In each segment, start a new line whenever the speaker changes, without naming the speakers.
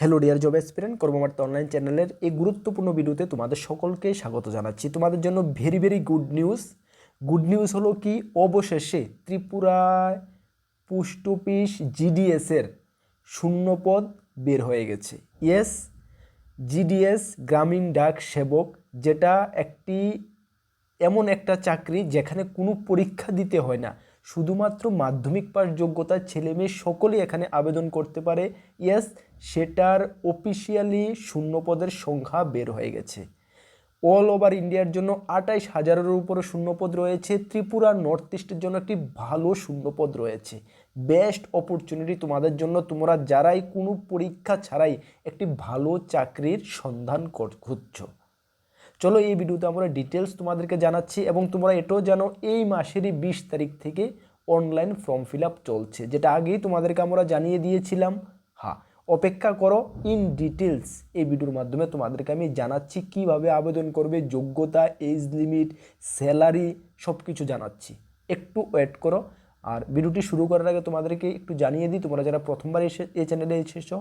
Hello dear job experience কর্মবার্তা online চ্যানেলের এই গুরুত্বপূর্ণ ভিডিওতে তোমাদের সকলকে স্বাগত জানাচ্ছি। তোমাদের জন্য ভেরি গুড নিউজ হলো কি, অবশেষে ত্রিপুরায় পোস্ট অফিস জিডিএসের শূন্যপদ বের হয়ে গেছে। ইয়েস, জিডিএস গ্রামীণ ডাক সেবক, যেটা একটি এমন একটা চাকরি যেখানে কোনো পরীক্ষা দিতে হয় না, শুধুমাত্র মাধ্যমিক পাস যোগ্যতার ছেলেমেয়ে সকলেই এখানে আবেদন করতে পারে। ইয়েস, সেটার অফিসিয়ালি শূন্যপদের সংখ্যা বের হয়ে গেছে। অল ওভার ইন্ডিয়ার জন্য 28,000-এর উপরে শূন্যপদ রয়েছে। ত্রিপুরা নর্থ ইস্টের জন্য একটি ভালো শূন্যপদ রয়েছে। বেস্ট অপরচুনিটি তোমাদের জন্য, তোমরা যারাই কোনো পরীক্ষা ছাড়াই একটি ভালো চাকরির সন্ধান খুঁজছো। চলো এই ভিডিওতে আমরা ডিটেলস তোমাদেরকে জানাচ্ছি, এবং তোমরা এটাও জানো এই মাসেরই 20 তারিখ থেকে অনলাইন ফর্ম ফিল আপ চলছে, যেটা আগেই তোমাদেরকে আমরা জানিয়ে দিয়েছিলাম। হ্যাঁ, অপেক্ষা করো, ইন ডিটেলস এই ভিডিওর মাধ্যমে তোমাদেরকে আমি জানাচ্ছি কিভাবে আবেদন করবে, যোগ্যতা, এজ লিমিট, স্যালারি সব কিছু জানাচ্ছি। একটু ওয়েট করো। আর ভিডিওটি শুরু করার আগে তোমাদেরকে একটু জানিয়ে দিই, তোমরা যারা প্রথমবার এই চ্যানেলে এসেছো,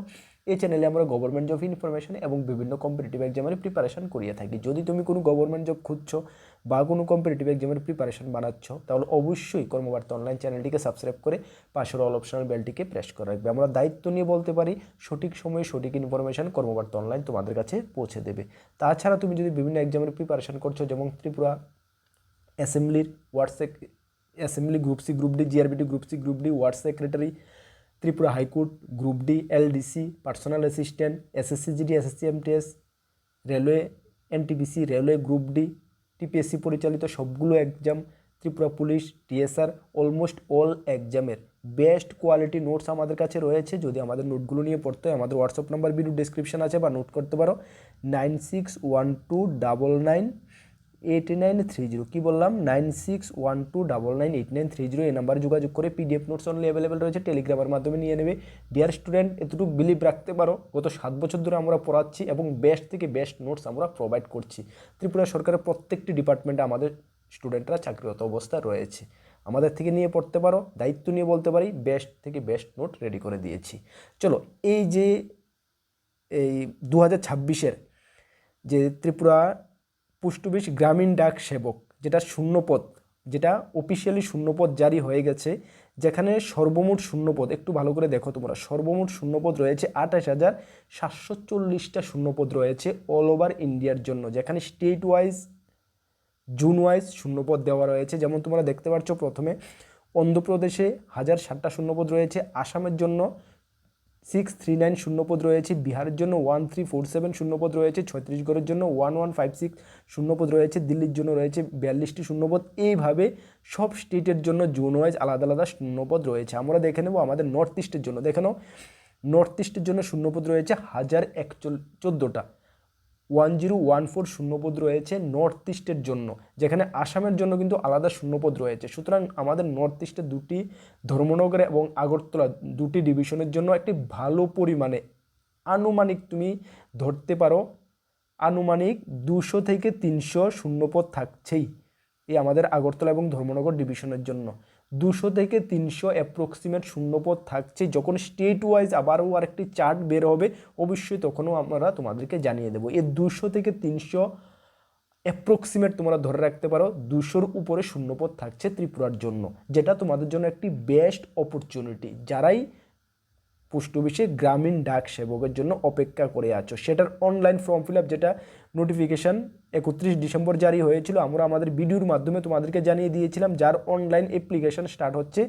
এই চ্যানেলে আমরা গভর্নমেন্ট জব ইনফরমেশন এবং বিভিন্ন কম্পিটিটিভ এক্সামের প্রিপারেশন করিয়ে থাকি। যদি তুমি কোনো গভর্নমেন্ট জব খুঁজছো বা কোনো কম্পিটিটিভ এক্সামের প্রিপারেশন বানাচ্ছ, তাহলে অবশ্যই কর্মবার্তা অনলাইন চ্যানেলটিকে সাবস্ক্রাইব করে পাশের অল অপশনাল বেলটিকে প্রেস করে রাখবে। আমরা দায়িত্ব নিয়ে বলতে পারি সঠিক সময়ে সঠিক ইনফরমেশন কর্মবার্তা অনলাইন তোমাদের কাছে পৌঁছে দেবে। তাছাড়া তুমি যদি বিভিন্ন এক্সামের প্রিপারেশন করছো, যেমন ত্রিপুরা অ্যাসেম্বলির assembly group C, group D, GRBT group C, group D, ward secretary, Tripura high court, group D, LDC, personal assistant, SSC GD, SSC MTS, railway, NTPC, railway group D, TPSC পরিচালিত সবগুলো exam, Tripura police, TSR, almost all এক্সামের best quality notes আমাদের কাছে রয়েছে। যদি আমাদের নোটগুলো নিয়ে পড়তে হয়, আমাদের হোয়াটসঅ্যাপ নাম্বার ভিডিও ডিসক্রিপশন আছে, বা নোট করতে পারো 9612998930। কী বললাম? 9612998930। এই নাম্বারে যোগাযোগ করে পিডিএফ নোটস অনলি অ্যাভেলেবেল রয়েছে, টেলিগ্রামের মাধ্যমে নিয়ে নেবে। ডিয়ার স্টুডেন্ট, এতটুকু বিলিভ রাখতে পারো, গত 7 বছর ধরে আমরা পড়াচ্ছি এবং বেস্ট থেকে বেস্ট নোটস আমরা প্রোভাইড করছি। ত্রিপুরা সরকারের প্রত্যেকটি ডিপার্টমেন্টে আমাদের স্টুডেন্টরা চাকরিরত অবস্থায় রয়েছে। আমাদের থেকে নিয়ে পড়তে পারো, দায়িত্ব নিয়ে বলতে পারি বেস্ট থেকে বেস্ট নোট রেডি করে দিয়েছি। চলো, এই যে 2026-এর যে ত্রিপুরা পোস্ট অফিস গ্রামীণ ডাক সেবক, যেটা শূন্যপদ, যেটা অফিসিয়ালি শূন্যপদ জারি হয়ে গেছে, যেখানে সর্বমোট শূন্যপদ, একটু ভালো করে দেখো তোমরা, সর্বমোট শূন্যপদ রয়েছে 28,740টা শূন্যপদ রয়েছে অল ওভার ইন্ডিয়ার জন্য, যেখানে স্টেট ওয়াইজ, জোন ওয়াইজ শূন্যপদ দেওয়া রয়েছে। যেমন তোমরা দেখতে পাচ্ছ, প্রথমে অন্ধ্রপ্রদেশে 1060টা শূন্যপদ রয়েছে, আসামের জন্য 639 শূন্যপদ রয়েছে, বিহারের জন্য 1347 শূন্যপদ রয়েছে, ছত্তিশগড়ের জন্য 1156 শূন্যপদ রয়েছে, দিল্লির জন্য রয়েছে 42টি শূন্যপদ। এইভাবে সব স্টেটের জন্য জোন ওয়াইজ আলাদা আলাদা শূন্যপদ রয়েছে। আমরা দেখে নেব আমাদের নর্থ ইস্টের জন্য। দেখে নাও, নর্থ ইস্টের জন্য শূন্যপদ রয়েছে 1014টা, 1014 শূন্যপদ রয়েছে নর্থ ইস্টের জন্য, যেখানে আসামের জন্য কিন্তু আলাদা শূন্যপদ রয়েছে। সুতরাং আমাদের নর্থ ইস্টের দুটি, ধর্মনগর এবং আগরতলা দুটি ডিভিশনের জন্য একটি ভালো পরিমাণে, আনুমানিক তুমি ধরতে পারো, আনুমানিক 200 থেকে 300 শূন্যপদ থাকছেই এই আমাদের আগরতলা এবং ধর্মনগর ডিভিশনের জন্য। 200 থেকে 300 অ্যাপ্রক্সিমেট শূন্যপদ থাকছে। যখন স্টেট ওয়াইজ আবারও আরেকটি চার্ট বের হবে, অবশ্যই তখনও আমরা তোমাদেরকে জানিয়ে দেবো। এই 200 থেকে 300 অ্যাপ্রক্সিমেট তোমরা ধরে রাখতে পারো, 200-র উপরে শূন্যপদ থাকছে ত্রিপুরার জন্য, যেটা তোমাদের জন্য একটি বেস্ট অপরচুনিটি। যারাই পোস্ট অফিসে গ্রামীণ ডাক সেবকের জন্য অপেক্ষা করে আছো, সেটার অনলাইন ফর্ম ফিল আপ, যেটা নোটিফিকেশান 31 ডিসেম্বর জারি হয়েছিল, আমরা আমাদের ভিডিওর মাধ্যমে তোমাদেরকে জানিয়ে দিয়েছিলাম, যার অনলাইন অ্যাপ্লিকেশান স্টার্ট হচ্ছে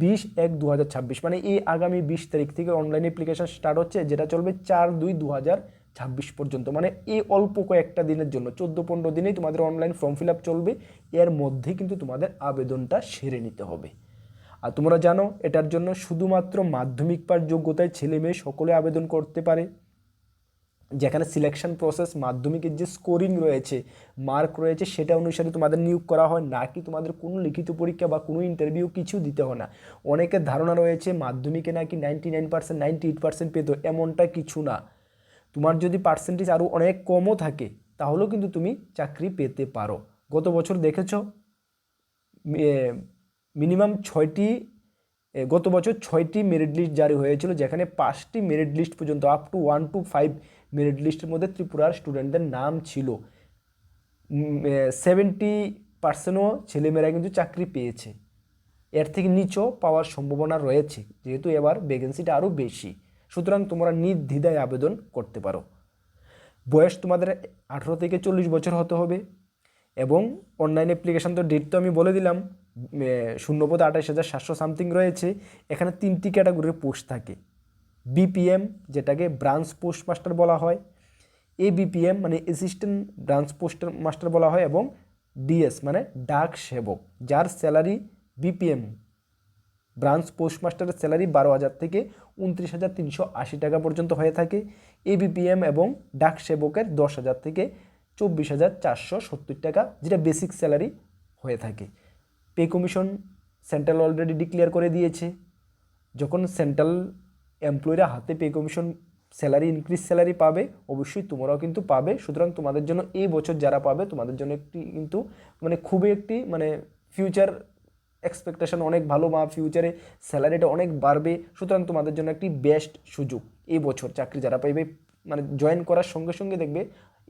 20/1/2026, মানে এই আগামী 20 তারিখ থেকে অনলাইন অ্যাপ্লিকেশান স্টার্ট হচ্ছে, যেটা চলবে 4/2/2026 পর্যন্ত। মানে এই অল্প কয়েকটা দিনের জন্য, 14-15 দিনেই তোমাদের অনলাইন ফর্ম ফিল আপ চলবে। এর মধ্যেই কিন্তু তোমাদের আবেদনটা সেরে নিতে হবে। আর তোমরা জানো, এটার জন্য শুধুমাত্র মাধ্যমিক পাস যোগ্যতায় ছেলে মেয়ে সকলে আবেদন করতে পারে, যেখানে সিলেকশন প্রসেস, মাধ্যমিকের যে স্কোরিং রয়েছে, মার্ক রয়েছে, সেটা অনুসারে তোমাদের নিয়োগ করা হয়, না কি তোমাদের কোনো লিখিত পরীক্ষা বা কোনো ইন্টারভিউ কিছু দিতে হয় না। অনেকের ধারণা রয়েছে মাধ্যমিকে নাকি 99%, 98% পেত, এমনটা কিছু না। তোমার যদি পার্সেন্টেজ আরও অনেক কমও থাকে, তাহলেও কিন্তু তুমি চাকরি পেতে পারো। গত বছর দেখেছো মিনিমাম 6টি গত বছর 6টি মেরিট লিস্ট জারি হয়েছিল, যেখানে 5টি মেরিট লিস্ট পর্যন্ত আপ টু 1 to 5 মেরিট লিস্টের মধ্যে ত্রিপুরার স্টুডেন্টদের নাম ছিল। 70%ও ছেলেমেয়েরা কিন্তু চাকরি পেয়েছে। এর থেকে নিচেও পাওয়ার সম্ভাবনা রয়েছে, যেহেতু এবার ভ্যাকেন্সিটা আরও বেশি। সুতরাং তোমরা নির্দ্বিধায় আবেদন করতে পারো। বয়স তোমাদের 18 থেকে 40 বছর হতে হবে এবং অনলাইন অ্যাপ্লিকেশান তো ডেট তো আমি বলে দিলাম। শূন্যপদ 28,700 সামথিং রয়েছে। এখানে 3টি ক্যাটাগরির পোস্ট থাকে। বিপিএম, যেটাকে ব্রাঞ্চ পোস্ট মাস্টার বলা হয়, এবিপিএম মানে অ্যাসিস্ট্যান্ট ব্রাঞ্চ পোস্ট মাস্টার বলা হয়, এবং ডিএস মানে ডাক সেবক, যার স্যালারি বিপিএম ব্রাঞ্চ পোস্টমাস্টারের স্যালারি 12,000 থেকে 29,380 টাকা পর্যন্ত হয়ে থাকে। এবিপিএম এবং ডাক সেবকের 10,000 থেকে 24,470 টাকা, যেটা বেসিক স্যালারি হয়ে থাকে। Pay commission central already declare করে দিয়েছে। যখন সেন্ট্রাল এমপ্লয়িরা হাতে pay commission salary increase salary পাবে, অবশ্যই তোমরাও কিন্তু পাবে। সুতরাং তোমাদের জন্য এই বছর যারা পাবে তাদের জন্য একটি কিন্তু মানে খুবই একটি মানে ফিউচার এক্সপেকটেশন অনেক ভালো, বা ফিউচারে স্যালারিটা অনেক বাড়বে। সুতরাং তোমাদের জন্য একটি বেস্ট সুযোগ এই বছর চাকরি যারা পাইবে, মানে জয়েন করার সঙ্গে সঙ্গে দেখবে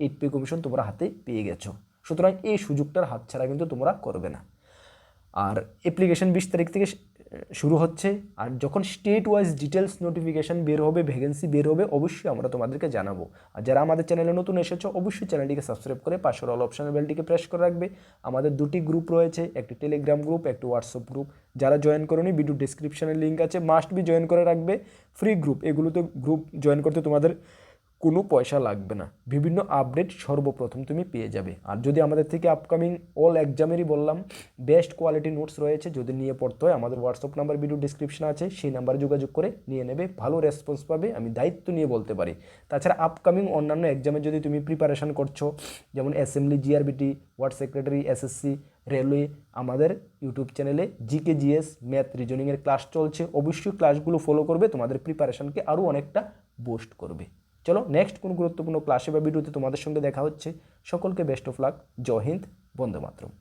এই পে কমিশন তোমরা হাতে পেয়ে গেছো। সুতরাং এই সুযোগটার হাতছাড়া কিন্তু তোমরা করবে না। আর অ্যাপ্লিকেশন 20 তারিখ থেকে শুরু হচ্ছে। আর যখন স্টেট ওয়াইজ ডিটেলস নোটিফিকেশান বের হবে, ভ্যাকেন্সি বের হবে, অবশ্যই আমরা তোমাদেরকে জানাবো। আর যারা আমাদের চ্যানেলে নতুন এসেছো, অবশ্যই চ্যানেলটিকে সাবস্ক্রাইব করে পাশের অল অপশনের বেলটিকে প্রেস করে রাখবে। আমাদের 2টি গ্রুপ রয়েছে, একটি টেলিগ্রাম গ্রুপ, একটি হোয়াটসঅ্যাপ গ্রুপ। যারা জয়েন করোনি, ভিডিও ডিসক্রিপশনের লিঙ্ক আছে, মাস্ট বি জয়েন করে রাখবে। ফ্রি গ্রুপ, এগুলোতে গ্রুপ জয়েন করতে তোমাদের কোনো পয়সা লাগবে না। বিভিন্ন আপডেট সর্বপ্রথম তুমি পেয়ে যাবে। আর যদি আমাদের থেকে আপকামিং অল এক্সামেরই বললাম বেস্ট কোয়ালিটি নোটস রয়েছে, যদি নিয়ে পড়তে হয় আমাদের হোয়াটসঅ্যাপ নাম্বার ভিডিও ডিসক্রিপশন আছে, সেই নাম্বারে যোগাযোগ করে নিয়ে নেবে, ভালো রেসপন্স পাবে, আমি দায়িত্ব নিয়ে বলতে পারি। তাছাড়া আপকামিং অন্যান্য এক্সামে যদি তুমি প্রিপারেশন করছো, যেমন assembly, GRBT, word secretary, SSC, railway, আমাদের ইউটিউব চ্যানেলে জিকে, জিএস, ম্যাথ, রিজনিংয়ের ক্লাস চলছে। অবশ্যই ক্লাসগুলো ফলো করবে, তোমাদের প্রিপারেশনকে আরও অনেকটা বুস্ট করবে। চলো নেক্সট কোনো গুরুত্বপূর্ণ ক্লাসে বা ভিডিওতে তোমাদের সঙ্গে দেখা হচ্ছে। সকলকে বেস্ট অফ লাক। জয় হিন্দ, বন্দে মাতরম।